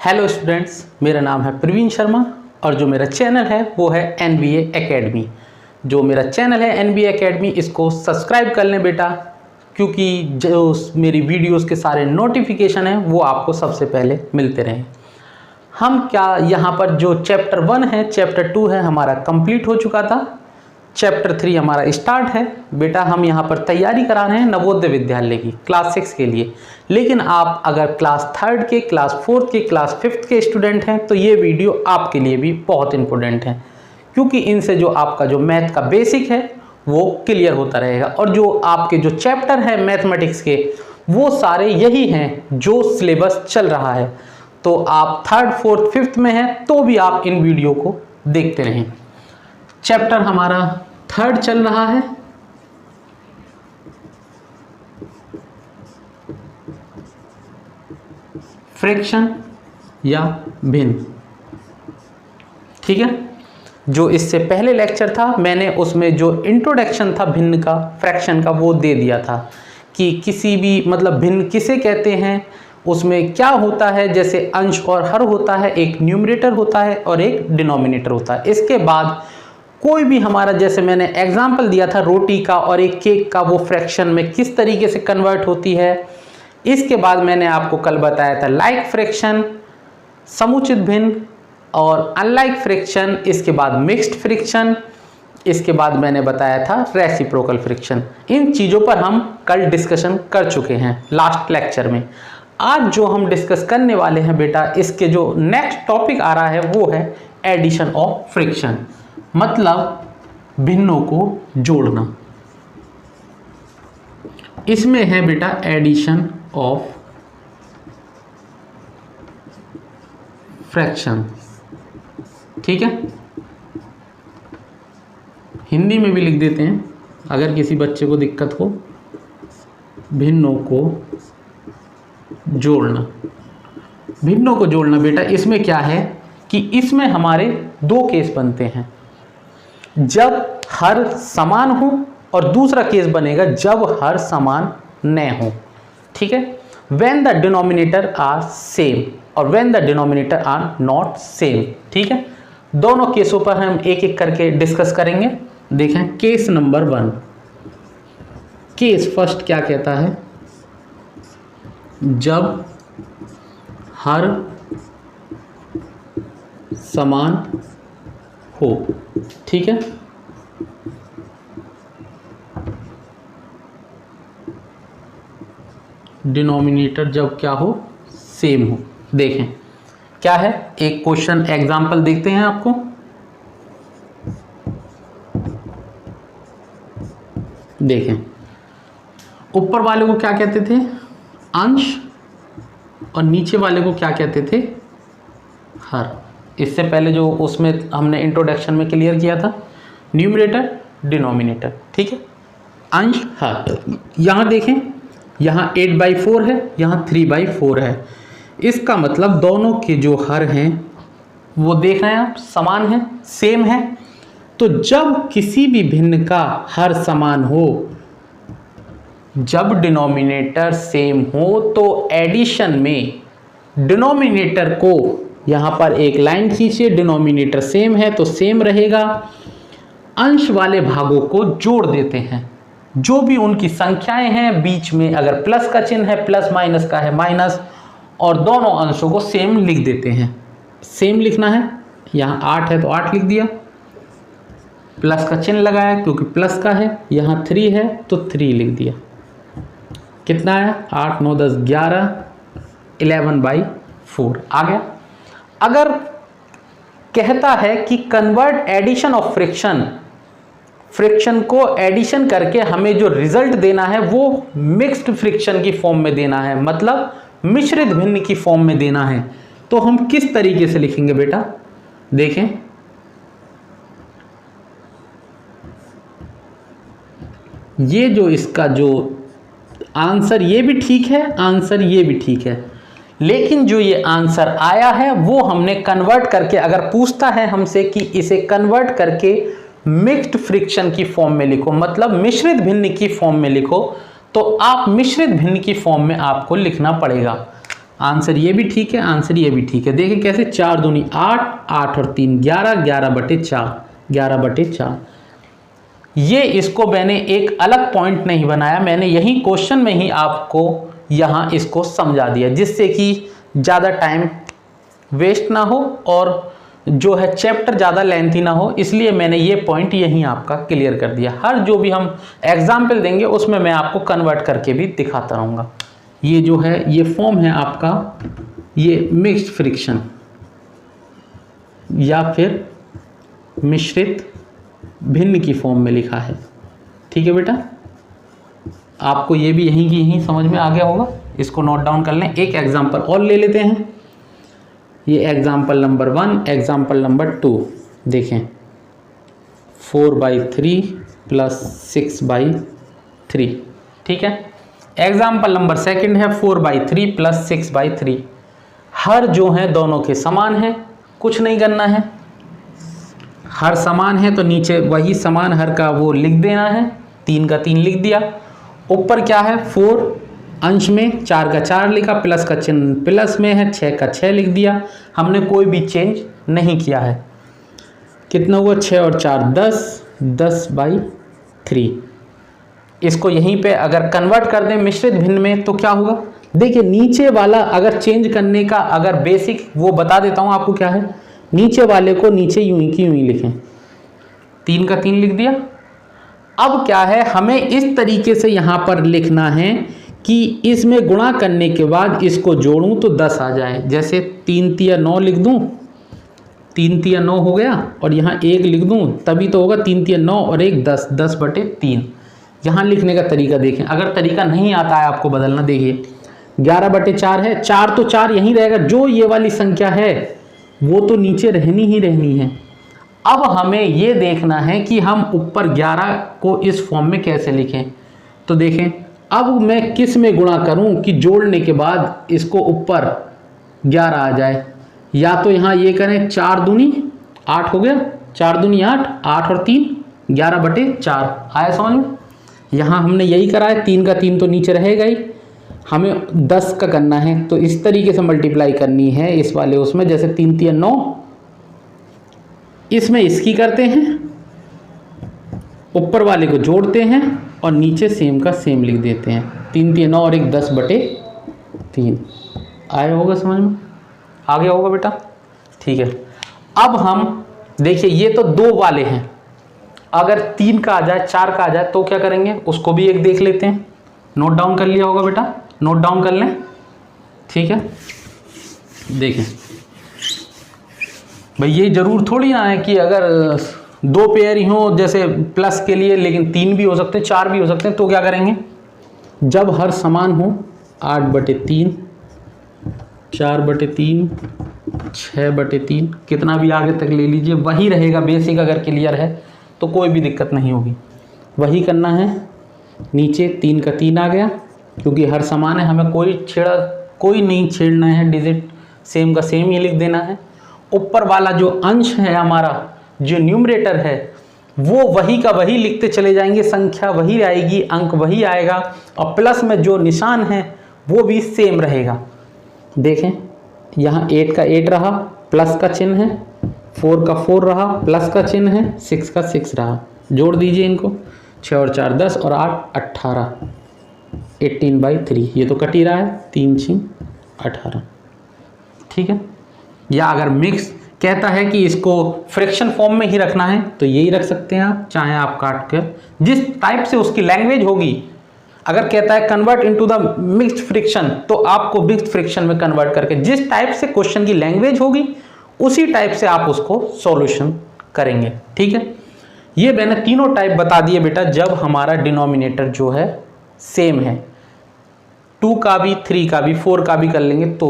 Hello students, मेरा नाम है प्रवीण शर्मा और जो मेरा चैनल है वो है NBA एकेडमी। जो मेरा चैनल है NBA एकेडमी, इसको सब्सक्राइब कर लें बेटा, क्योंकि जो मेरी वीडियोस के सारे नोटिफिकेशन हैं वो आपको सबसे पहले मिलते रहें। हम क्या यहाँ पर जो चैप्टर 1 है, चैप्टर 2 है हमारा कंप्लीट हो चुका था। चैप्टर 3 हमारा स्टार्ट है बेटा। हम यहाँ पर तैयारी करा रहे हैं नवोदय विद्यालय की क्लास 6 के लिए। लेकिन आप अगर क्लास 3 के, क्लास 4 के, क्लास 5 के स्टूडेंट हैं तो ये वीडियो आपके लिए भी बहुत इंपॉर्टेंट है, क्योंकि इनसे जो आपका जो मैथ का बेसिक है वो क्लियर होता रहेगा। और जो आपके जो चैप्टर है मैथमेटिक्स के, वो सारे यही हैं जो सिलेबस चल रहा है। तो आप 3rd, 4th, 5th में हैं तो भी आप इन वीडियो को देखते रहें। चैप्टर हमारा 3rd चल रहा है, फ्रैक्शन या भिन्न। ठीक है, जो इससे पहले लेक्चर था मैंने उसमें जो इंट्रोडक्शन था भिन्न का, फ्रैक्शन का, वो दे दिया था कि किसी भी मतलब भिन्न किसे कहते हैं, उसमें क्या होता है। जैसे अंश और हर होता है, एक न्यूमरेटर होता है और एक डिनोमिनेटर होता है। इसके बाद कोई भी हमारा, जैसे मैंने एग्जाम्पल दिया था रोटी का और एक केक का, वो फ्रैक्शन में किस तरीके से कन्वर्ट होती है। इसके बाद मैंने आपको कल बताया था लाइक फ्रैक्शन, समुचित भिन्न और अनलाइक फ्रैक्शन। इसके बाद मिक्स्ड फ्रैक्शन। इसके बाद मैंने बताया था रेसिप्रोकल फ्रैक्शन। इन चीज़ों पर हम कल डिस्कशन कर चुके हैं लास्ट लेक्चर में। आज जो हम डिस्कस करने वाले हैं बेटा, इसके जो नेक्स्ट टॉपिक आ रहा है वो है एडिशन ऑफ फ्रैक्शन, मतलब भिन्नों को जोड़ना। इसमें है बेटा एडिशन ऑफ फ्रैक्शन। ठीक है, हिंदी में भी लिख देते हैं अगर किसी बच्चे को दिक्कत हो। भिन्नों को जोड़ना। भिन्नों को जोड़ना बेटा, इसमें क्या है कि इसमें हमारे दो केस बनते हैं, जब हर समान हो, और दूसरा केस बनेगा जब हर समान न हो। ठीक है, when the denominator are same और when the denominator are not same. ठीक है, दोनों केसों पर हम एक एक करके डिस्कस करेंगे। देखें केस नंबर 1। केस फर्स्ट क्या कहता है, जब हर समान हो। ठीक है, डिनोमिनेटर जब क्या हो, सेम हो। देखें क्या है, एक क्वेश्चन एग्जांपल देखते हैं आपको। देखें ऊपर वाले को क्या कहते थे, अंश, और नीचे वाले को क्या कहते थे, हर। इससे पहले जो उसमें हमने इंट्रोडक्शन में क्लियर किया था, न्यूमरेटर डिनोमिनेटर। ठीक है, अंश हर। यहाँ देखें, यहाँ 8/4 है, यहाँ 3/4 है। इसका मतलब दोनों के जो हर हैं वो देख रहे हैं आप, समान है, सेम है। तो जब किसी भी भिन्न का हर समान हो, जब डिनोमिनेटर सेम हो, तो एडिशन में डिनोमिनेटर को, यहाँ पर एक लाइन खींचिए, डिनोमिनेटर सेम है तो सेम रहेगा, अंश वाले भागों को जोड़ देते हैं। जो भी उनकी संख्याएं हैं, बीच में अगर प्लस का चिन्ह है, प्लस, माइनस का है माइनस, और दोनों अंशों को सेम लिख देते हैं। सेम लिखना है, यहाँ 8 है तो 8 लिख दिया, प्लस का चिन्ह लगाया क्योंकि प्लस का है, यहाँ 3 है तो 3 लिख दिया। कितना है, 8, 9, 10, 11, 11/4 आ गया। अगर कहता है कि convert addition of fraction, fraction को एडिशन करके हमें जो रिजल्ट देना है वो मिक्स्ड फ्रैक्शन की फॉर्म में देना है, मतलब मिश्रित भिन्न की फॉर्म में देना है, तो हम किस तरीके से लिखेंगे बेटा। देखें ये जो इसका जो आंसर, ये भी ठीक है आंसर, ये भी ठीक है, लेकिन जो ये आंसर आया है वो हमने कन्वर्ट करके, अगर पूछता है हमसे कि इसे कन्वर्ट करके मिक्स्ड फ्रैक्शन की फॉर्म में लिखो, मतलब मिश्रित भिन्न की फॉर्म में लिखो, तो आप मिश्रित भिन्न की फॉर्म में आपको लिखना पड़ेगा। आंसर ये भी ठीक है, आंसर ये भी ठीक है। देखिए कैसे, 4 दूनी 8, 8 और 3 11, 11/4, 11/4। ये इसको मैंने एक अलग पॉइंट नहीं बनाया, मैंने यही क्वेश्चन में ही आपको यहाँ इसको समझा दिया, जिससे कि ज़्यादा टाइम वेस्ट ना हो और जो है चैप्टर ज़्यादा लेंथी ना हो, इसलिए मैंने ये पॉइंट यहीं आपका क्लियर कर दिया। हर जो भी हम एग्जाम्पल देंगे उसमें मैं आपको कन्वर्ट करके भी दिखाता रहूँगा। ये जो है ये फॉर्म है आपका, ये मिक्स्ड फ्रिक्शन या फिर मिश्रित भिन्न की फॉर्म में लिखा है। ठीक है बेटा, आपको ये भी यहीं की यहीं समझ में आ गया होगा। इसको नोट डाउन कर लें। एक एग्जाम्पल और ले लेते हैं, ये एग्जाम्पल नंबर 1, एग्जाम्पल नंबर 2 देखें। 4/3 + 6/3। ठीक है, एग्जाम्पल नंबर 2 है 4/3 + 6/3। हर जो है दोनों के समान है, कुछ नहीं करना है। हर समान है तो नीचे वही समान हर का वो लिख देना है, 3 का 3 लिख दिया। ऊपर क्या है, 4 अंश में 4 का 4 लिखा, प्लस का चिन्ह प्लस में है, 6 का 6 लिख दिया। हमने कोई भी चेंज नहीं किया है। कितना हुआ, 6 और 4 10, 10/3। इसको यहीं पे अगर कन्वर्ट कर दें मिश्रित भिन्न में तो क्या होगा, देखिए नीचे वाला अगर चेंज करने का अगर बेसिक वो बता देता हूँ आपको क्या है। नीचे वाले को नीचे यूं ही की यूं ही लिखें, 3 का 3 लिख दिया। अब क्या है, हमें इस तरीके से यहाँ पर लिखना है कि इसमें गुणा करने के बाद इसको जोड़ूं तो 10 आ जाए। जैसे 3 तिया 9 लिख दूं, 3 तिया 9 हो गया, और यहाँ 1 लिख दूं तभी तो होगा। 3 तिया 9 और 1 10, 10/3। यहाँ लिखने का तरीका देखें, अगर तरीका नहीं आता है आपको बदलना, देखिए 11/4 है, 4 तो 4 यहीं रहेगा, जो ये वाली संख्या है वो तो नीचे रहनी ही रहनी है। अब हमें ये देखना है कि हम ऊपर 11 को इस फॉर्म में कैसे लिखें। तो देखें, अब मैं किस में गुणा करूं कि जोड़ने के बाद इसको ऊपर 11 आ जाए। या तो यहाँ ये करें, 4 दूनी 8 हो गया, 4 दूनी 8, 8 और 3 11/4 आया समझ में। यहाँ हमने यही करा है, 3 का 3 तो नीचे रहेगा ही, हमें 10 का करना है तो इस तरीके से मल्टीप्लाई करनी है इस वाले उसमें। जैसे 3 तिया 9, इसमें इसकी करते हैं, ऊपर वाले को जोड़ते हैं और नीचे सेम का सेम लिख देते हैं। 3 तिया 9 और 1 10/3 आया होगा समझ में, आ गया होगा बेटा। ठीक है, अब हम देखिए ये तो 2 वाले हैं, अगर 3 का आ जाए 4 का आ जाए तो क्या करेंगे, उसको भी एक देख लेते हैं। नोट डाउन कर लिया होगा बेटा, नोट डाउन कर लें। ठीक है, देखें भाई ये जरूर थोड़ी ना है कि अगर 2 पेयर ही हो जैसे प्लस के लिए, लेकिन 3 भी हो सकते हैं, 4 भी हो सकते हैं। तो क्या करेंगे, जब हर समान हो 8/3, 4/3, 6/3, कितना भी आगे तक ले लीजिए, वही रहेगा बेसिक। अगर क्लियर है तो कोई भी दिक्कत नहीं होगी, वही करना है। नीचे 3 का 3 आ गया, क्योंकि हर समान है, हमें कोई नहीं छेड़ना है, डिजिट सेम का सेम ही लिख देना है। ऊपर वाला जो अंश है हमारा, जो न्यूमरेटर है, वो वही का वही लिखते चले जाएंगे, संख्या वही आएगी, अंक वही आएगा, और प्लस में जो निशान है वो भी सेम रहेगा। देखें यहाँ 8 का 8 रहा, प्लस का चिन्ह है, 4 का 4 रहा, प्लस का चिन्ह है, 6 का 6 रहा। जोड़ दीजिए इनको, 6 और 4 10 और 8 18, 18/3। ये तो कट ही रहा है, 3 6 18। ठीक है, या अगर मिक्स कहता है कि इसको फ्रैक्शन फॉर्म में ही रखना है तो यही रख सकते हैं आप, चाहे आप काट कर जिस टाइप से उसकी लैंग्वेज होगी। अगर कहता है convert into the mixed friction, तो आपको मिक्स्ड फ्रिक्शन में कन्वर्ट करके जिस टाइप से क्वेश्चन की लैंग्वेज होगी उसी टाइप से आप उसको सॉल्यूशन करेंगे। ठीक है, ये मैंने तीनों टाइप बता दिए बेटा, जब हमारा डिनोमिनेटर जो है सेम है। 2 का भी, 3 का भी, 4 का भी कर लेंगे तो